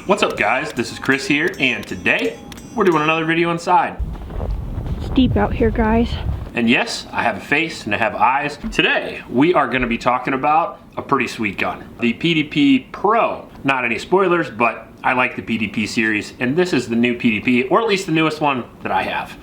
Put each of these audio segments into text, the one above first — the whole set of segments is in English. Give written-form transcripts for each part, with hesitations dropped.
What's up guys, this is Chris here, and today we're doing another video inside. It's deep out here, guys. And yes, I have a face and I have eyes. Today, we are gonna be talking about a pretty sweet gun. The PDP Pro. Not any spoilers, but I like the PDP series, and this is the new PDP, or at least the newest one that I have.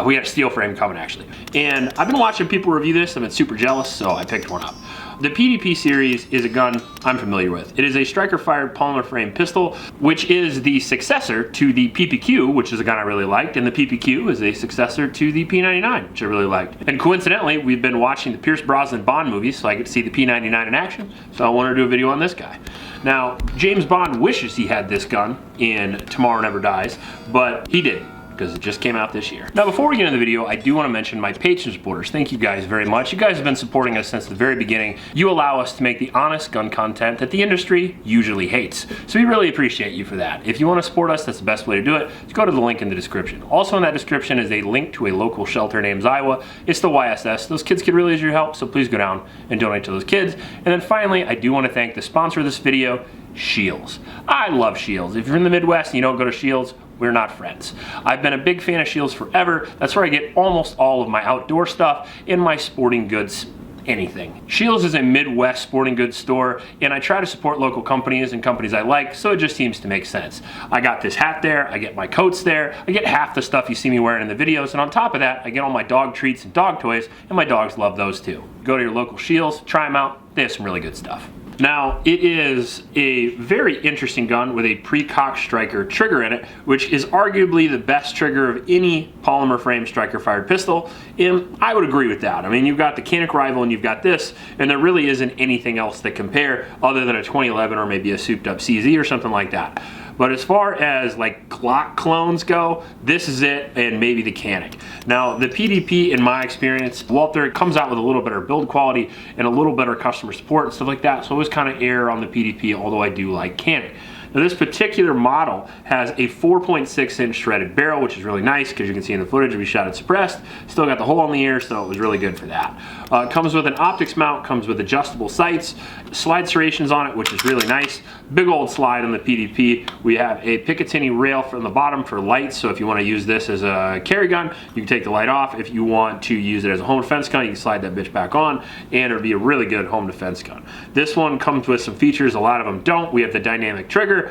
We got a steel frame coming actually. And I've been watching people review this, I've been super jealous, so I picked one up. The PDP series is a gun I'm familiar with. It is a striker-fired polymer frame pistol, which is the successor to the PPQ, which is a gun I really liked, and the PPQ is a successor to the P99, which I really liked. And coincidentally, we've been watching the Pierce Brosnan Bond movies, so I get to see the P99 in action, so I wanted to do a video on this guy. Now, James Bond wishes he had this gun in Tomorrow Never Dies, but he didn't, because it just came out this year. Now before we get into the video, I do want to mention my Patreon supporters. Thank you guys very much. You guys have been supporting us since the very beginning. You allow us to make the honest gun content that the industry usually hates. So we really appreciate you for that. If you want to support us, that's the best way to do it. Just go to the link in the description. Also in that description is a link to a local shelter named Iowa. It's the YSS. Those kids could really use your help, so please go down and donate to those kids. And then finally, I do want to thank the sponsor of this video, Shields. I love Shields. If you're in the Midwest and you don't go to Shields, we're not friends. I've been a big fan of Shields forever. That's where I get almost all of my outdoor stuff and my sporting goods, anything. Shields is a Midwest sporting goods store, and I try to support local companies and companies I like, so it just seems to make sense. I got this hat there, I get my coats there, I get half the stuff you see me wearing in the videos, and on top of that, I get all my dog treats and dog toys, and my dogs love those too. Go to your local Shields, try them out, they have some really good stuff. Now, it is a very interesting gun with a pre-cocked striker trigger in it, which is arguably the best trigger of any polymer frame striker fired pistol, and I would agree with that. I mean, you've got the Canik Rival and you've got this, and there really isn't anything else that compare other than a 2011 or maybe a souped up CZ or something like that. But as far as like Glock clones go, this is it, and maybe the Canik. Now, the PDP, in my experience, Walther comes out with a little better build quality and a little better customer support and stuff like that, so I always kind of err on the PDP, although I do like Canik. Now, this particular model has a 4.6 inch threaded barrel, which is really nice because you can see in the footage we shot it suppressed. Still got the hole in the ear, so it was really good for that. It comes with an optics mount, comes with adjustable sights, slide serrations on it, which is really nice. Big old slide on the PDP. We have a Picatinny rail from the bottom for lights, so if you want to use this as a carry gun, you can take the light off. If you want to use it as a home defense gun, you can slide that bitch back on, and it'll be a really good home defense gun. This one comes with some features, a lot of them don't. We have the dynamic trigger,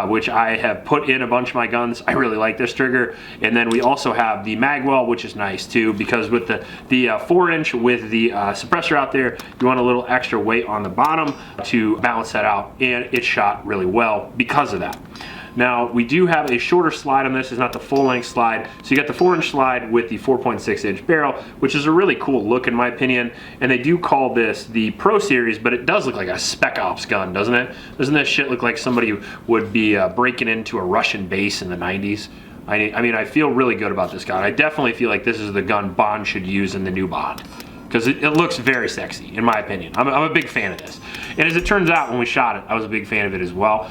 which I have put in a bunch of my guns. I really like this trigger. And then we also have the magwell, which is nice too, because with the 4-inch with the suppressor out there, you want a little extra weight on the bottom to balance that out, and it shot really well because of that. Now, we do have a shorter slide on this. It's not the full-length slide. So you got the 4-inch slide with the 4.6 inch barrel, which is a really cool look in my opinion. And they do call this the Pro Series, but it does look like a Spec Ops gun, doesn't it? Doesn't this shit look like somebody would be breaking into a Russian base in the 90s? I mean, I feel really good about this gun. I definitely feel like this is the gun Bond should use in the new Bond, because it looks very sexy, in my opinion. I'm a big fan of this. And as it turns out, when we shot it, I was a big fan of it as well.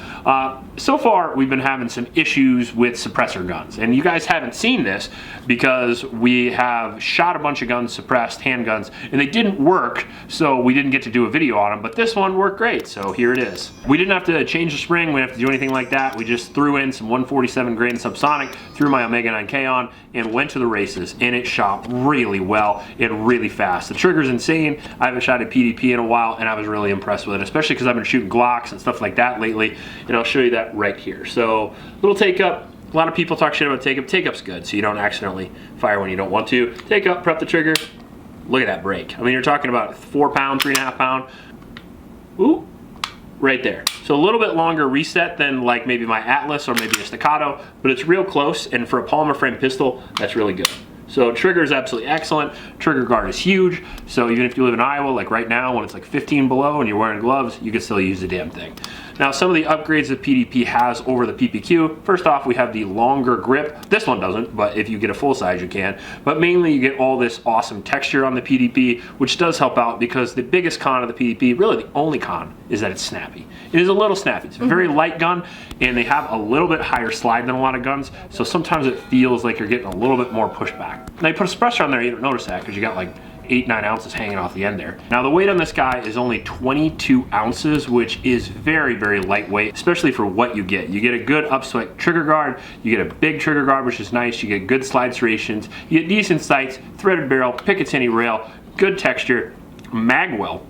So far, we've been having some issues with suppressor guns. And you guys haven't seen this because we have shot a bunch of guns, suppressed handguns, and they didn't work, so we didn't get to do a video on them. But this one worked great, so here it is. We didn't have to change the spring, we didn't have to do anything like that. We just threw in some 147 grain subsonic, threw my Omega 9K on, and went to the races. And it shot really well and really fast. The trigger's insane. I haven't shot a PDP in a while, and I was really impressed with it, especially because I've been shooting Glocks and stuff like that lately, and I'll show you that right here. So, little take-up. A lot of people talk shit about take-up. Take-up's good, so you don't accidentally fire when you don't want to. Take-up, prep the trigger. Look at that break. I mean, you're talking about 4 pound, 3.5 pound. Ooh, right there. So a little bit longer reset than like maybe my Atlas or maybe a Staccato, but it's real close, and for a polymer frame pistol, that's really good. So trigger is absolutely excellent. Trigger guard is huge. So even if you live in Iowa, like right now when it's like 15 below and you're wearing gloves, you can still use the damn thing. Now, some of the upgrades that PDP has over the PPQ, first off, we have the longer grip. This one doesn't, but if you get a full size, you can. But mainly you get all this awesome texture on the PDP, which does help out because the biggest con of the PDP, really the only con, is that it's snappy. It is a little snappy. It's a very light gun, and they have a little bit higher slide than a lot of guns, so sometimes it feels like you're getting a little bit more pushback. Now, you put a suppressor on there, you don't notice that because you got like 8-9 ounces hanging off the end there. Now the weight on this guy is only 22 ounces, which is very, very lightweight, especially for what you get. You get a good upswipe trigger guard, you get a big trigger guard, which is nice, you get good slide serrations, you get decent sights, threaded barrel, Picatinny rail, good texture, magwell,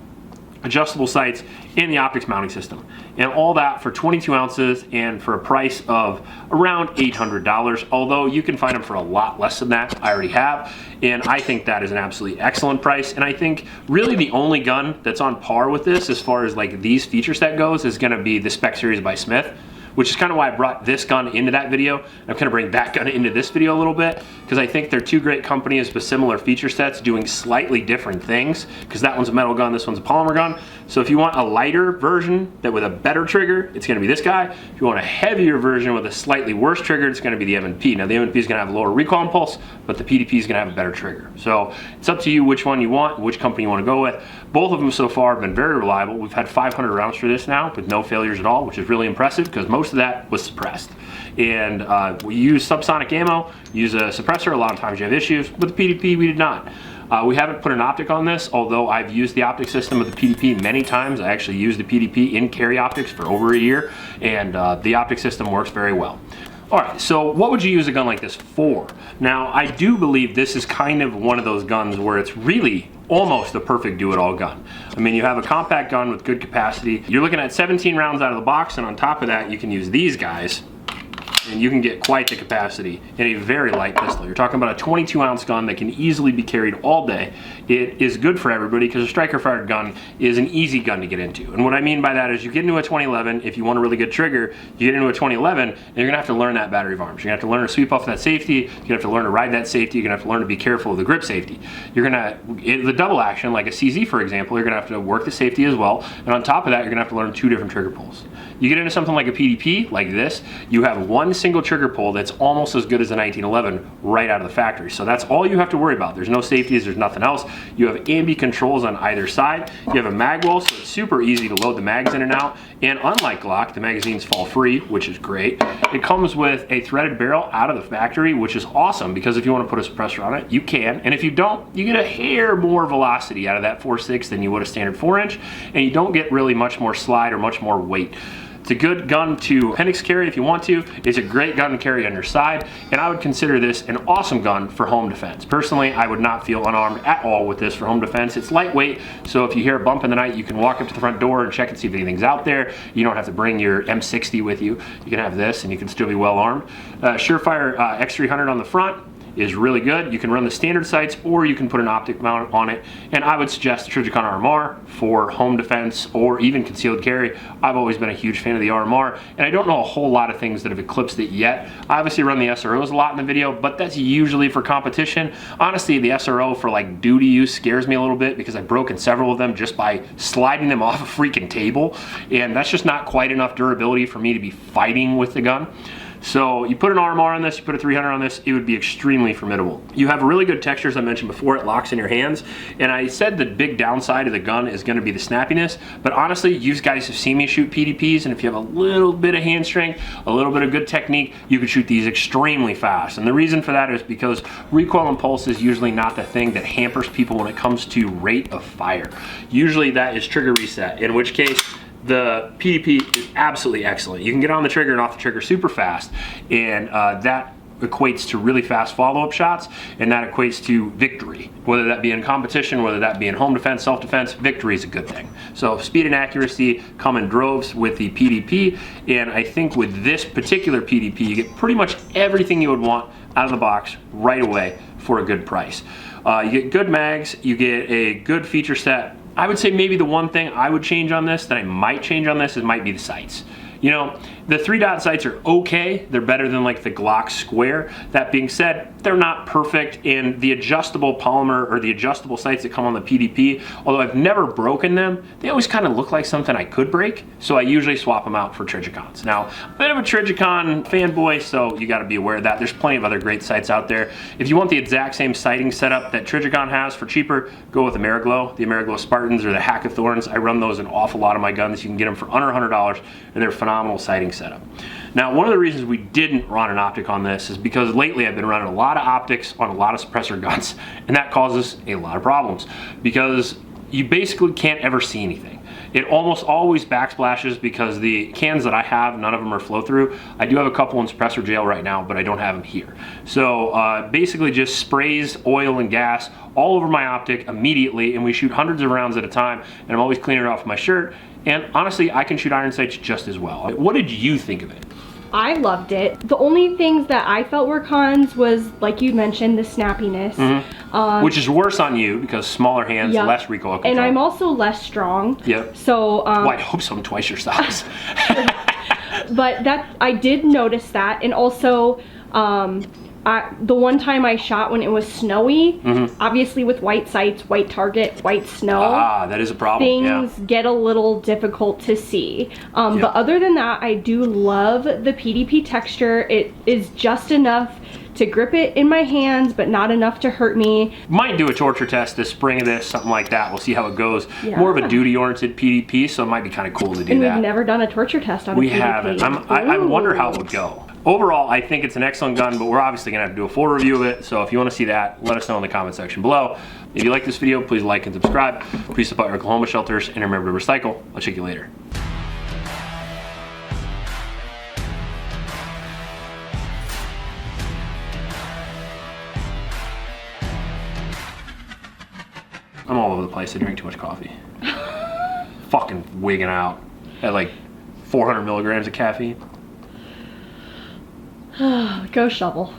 adjustable sights, and the optics mounting system. And all that for 22 ounces and for a price of around $800, although you can find them for a lot less than that. I already have, and I think that is an absolutely excellent price. And I think really the only gun that's on par with this as far as like these feature set goes is gonna be the Spec Series by Smith, which is kind of why I brought this gun into that video. I'm gonna bring that gun into this video a little bit, because I think they're two great companies with similar feature sets doing slightly different things, because that one's a metal gun, this one's a polymer gun. So if you want a lighter version that with a better trigger, it's gonna be this guy. If you want a heavier version with a slightly worse trigger, it's gonna be the M&P. Now the M&P is gonna have a lower recoil impulse, but the PDP is gonna have a better trigger. So it's up to you which one you want, which company you wanna go with. Both of them so far have been very reliable. We've had 500 rounds for this now with no failures at all, which is really impressive because most of that was suppressed. And we use subsonic ammo, use a suppressor. A lot of times you have issues. With the PDP, we did not. We haven't put an optic on this, although I've used the optic system of the PDP many times. I actually used the PDP in carry optics for over a year, and the optic system works very well. All right, so what would you use a gun like this for? Now, I do believe this is kind of one of those guns where it's really almost the perfect do-it-all gun. I mean, you have a compact gun with good capacity. You're looking at 17 rounds out of the box, and on top of that, you can use these guys, and you can get quite the capacity in a very light pistol. You're talking about a 22-ounce gun that can easily be carried all day. It is good for everybody because a striker-fired gun is an easy gun to get into. And what I mean by that is you get into a 2011, if you want a really good trigger, you get into a 2011, and you're gonna have to learn that battery of arms. You're gonna have to learn to sweep off that safety, you're gonna have to learn to ride that safety, you're gonna have to learn to be careful of the grip safety. You're gonna, the double action, like a CZ for example, you're gonna have to work the safety as well, and on top of that, you're gonna have to learn 2 different trigger pulls. You get into something like a PDP, like this, you have one single trigger pull that's almost as good as a 1911 right out of the factory. So that's all you have to worry about. There's no safeties, there's nothing else. You have ambi controls on either side. You have a mag well, so it's super easy to load the mags in and out. And unlike Glock, the magazines fall free, which is great. It comes with a threaded barrel out of the factory, which is awesome because if you want to put a suppressor on it, you can. And if you don't, you get a hair more velocity out of that 4.6 than you would a standard 4-inch, and you don't get really much more slide or much more weight. It's a good gun to appendix carry if you want to. It's a great gun to carry on your side, and I would consider this an awesome gun for home defense. Personally, I would not feel unarmed at all with this for home defense. It's lightweight, so if you hear a bump in the night, you can walk up to the front door and check and see if anything's out there. You don't have to bring your M60 with you. You can have this, and you can still be well armed. Surefire X300 on the front is really good. You can run the standard sights or you can put an optic mount on it, and I would suggest the Trijicon RMR for home defense or even concealed carry. I've always been a huge fan of the RMR, and I don't know a whole lot of things that have eclipsed it yet. I obviously run the SROs a lot in the video, but that's usually for competition. Honestly, the SRO for like duty use scares me a little bit because I've broken several of them just by sliding them off a freaking table, and that's just not quite enough durability for me to be fighting with the gun. So you put an RMR on this, you put a 300 on this, it would be extremely formidable. You have really good texture, as I mentioned before, it locks in your hands. And I said the big downside of the gun is gonna be the snappiness, but honestly, you guys have seen me shoot PDPs, and if you have a little bit of hand strength, a little bit of good technique, you can shoot these extremely fast. And the reason for that is because recoil impulse is usually not the thing that hampers people when it comes to rate of fire. Usually that is trigger reset, in which case, the PDP is absolutely excellent. You can get on the trigger and off the trigger super fast, and that equates to really fast follow-up shots, and that equates to victory. Whether that be in competition, whether that be in home defense, self-defense, victory is a good thing. So speed and accuracy come in droves with the PDP, and I think with this particular PDP, you get pretty much everything you would want out of the box right away for a good price. You get good mags, you get a good feature set. I would say maybe the one thing I would change on this, that I might change on this, might be the sights. You know, the 3-dot sights are okay. They're better than like the Glock Square. That being said, they're not perfect, and the adjustable polymer or the adjustable sights that come on the PDP, although I've never broken them, they always kind of look like something I could break, so I usually swap them out for Trijicons. Now, I'm a bit of a Trijicon fanboy, so you gotta be aware of that. There's plenty of other great sights out there. If you want the exact same sighting setup that Trijicon has for cheaper, go with the Ameriglow. The Ameriglow Spartans or the Hackathorns. I run those in an awful lot of my guns. You can get them for under $100, and they're phenomenal sighting setup. Now, one of the reasons we didn't run an optic on this is because lately I've been running a lot of optics on a lot of suppressor guns, and that causes a lot of problems because you basically can't ever see anything. It almost always backsplashes because the cans that I have, none of them are flow through. I do have a couple in suppressor jail right now, but I don't have them here. So basically just sprays oil and gas all over my optic immediately, and we shoot hundreds of rounds at a time, and I'm always cleaning it off my shirt. And honestly, I can shoot iron sights just as well. What did you think of it? I loved it. The only things that I felt were cons was, like you mentioned, the snappiness. Which is worse on you because smaller hands, Yep. less recoil control. And I'm also less strong. Yep. So, well, I hope so. I'm twice your size. but I did notice that. And also, the one time I shot when it was snowy, obviously with white sights, white target, white snow. Ah, that is a problem. Things get a little difficult to see. But other than that, I do love the PDP texture. It is just enough to grip it in my hands, but not enough to hurt me. Might do a torture test this spring of this, something like that. We'll see how it goes. Yeah. More of a duty-oriented PDP, so it might be kind of cool to do And that. we've never done a torture test on a PDP. We haven't. I wonder how it would go. Overall, I think it's an excellent gun, but we're obviously gonna have to do a full review of it. So if you wanna see that, let us know in the comment section below. If you like this video, please like and subscribe. Please support your Oklahoma shelters, and remember to recycle. I'll check you later. I'm all over the place. I drink too much coffee. Fucking wigging out at like 400 milligrams of caffeine. Go shovel.